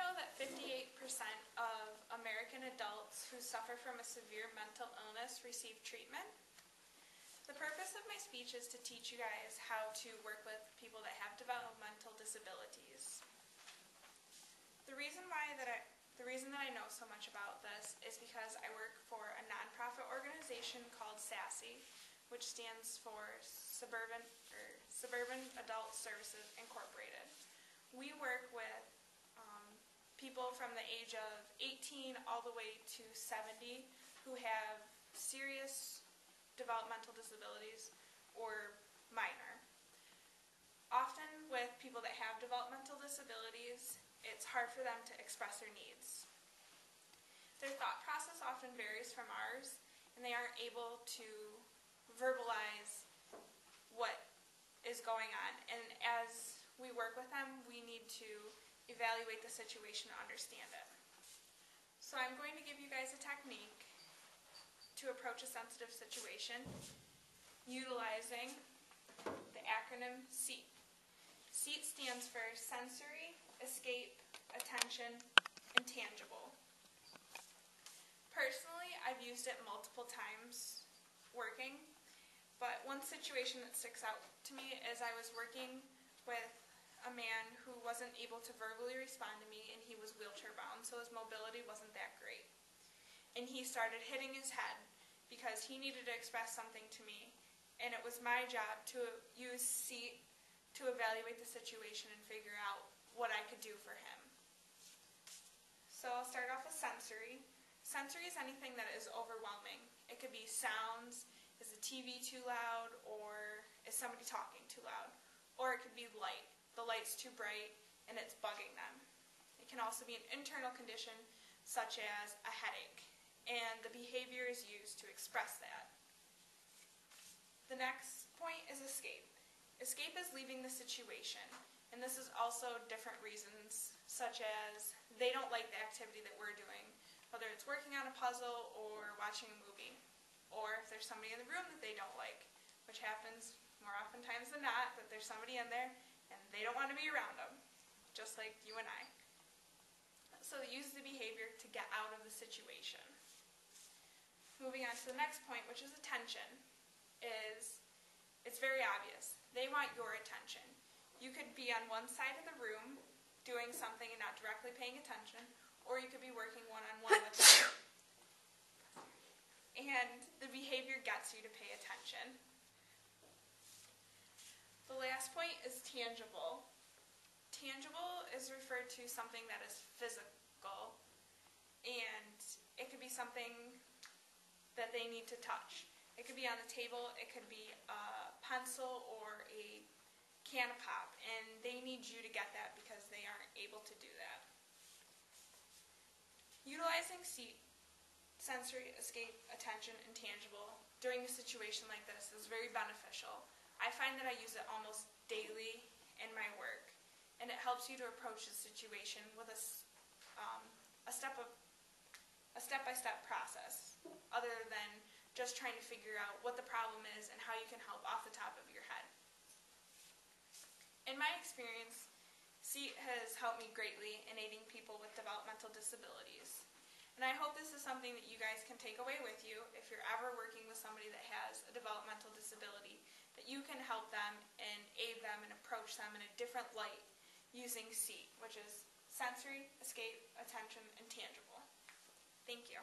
know that 58% of American adults who suffer from a severe mental illness receive treatment? The purpose of my speech is to teach you guys how to work with people that have developmental disabilities. The reason that I know so much about this is because I work for a nonprofit organization called SASE, which stands for Suburban Adult Services Incorporated. We work with people from the age of 18 all the way to 70 who have serious developmental disabilities or minor. Often with people that have developmental disabilities, it's hard for them to express their needs. Their thought process often varies from ours, and they aren't able to verbalize what is going on. And as we work with them, we need to evaluate the situation to understand it. So I'm going to give you guys a technique to approach a sensitive situation utilizing the acronym SEAT. SEAT stands for Sensory, Escape, Attention, and Tangible. Personally, I've used it multiple times working, but one situation that sticks out to me is I was working with a man who wasn't able to verbally respond to me, and he was wheelchair bound, so his mobility wasn't that great. And he started hitting his head because he needed to express something to me, and it was my job to use SEAT to evaluate the situation and figure out what I could do for him. So I'll start off with sensory. Sensory is anything that is overwhelming. It could be sounds, is the TV too loud, or is somebody talking too loud? Or it could be light. The light's too bright and it's bugging them. It can also be an internal condition such as a headache, and the behavior is used to express that. The next point is escape. Escape is leaving the situation, and this is also different reasons, such as they don't like the activity that we're doing, whether it's working on a puzzle or watching a movie, or if there's somebody in the room that they don't like, which happens more oftentimes than not, that there's somebody in there and they don't want to be around them, just like you and I. So they use the behavior to get out of the situation. Moving on to the next point, which is attention, is it's very obvious. They want your attention. You could be on one side of the room doing something and not directly paying attention, or you could be working one-on-one with them. And the behavior gets you to pay attention. The last point is tangible. Tangible is referred to something that is physical, and it could be something that they need to touch. It could be on the table, it could be a pencil or a can of pop, and they need you to get that because they aren't able to do that. Utilizing SEAT, sensory, escape, attention, and tangible during a situation like this is very beneficial. I find that I use it almost daily in my work, and it helps you to approach the situation with a step-by-step process, other than just trying to figure out what the problem is and how you can help off the top of your head. In my experience, SEAT has helped me greatly in aiding people with developmental disabilities. And I hope this is something that you guys can take away with you if you're ever working with somebody that has a developmental disability, that you can help them and aid them and approach them in a different light using SEAT, which is sensory, escape, attention, and tangible. Thank you.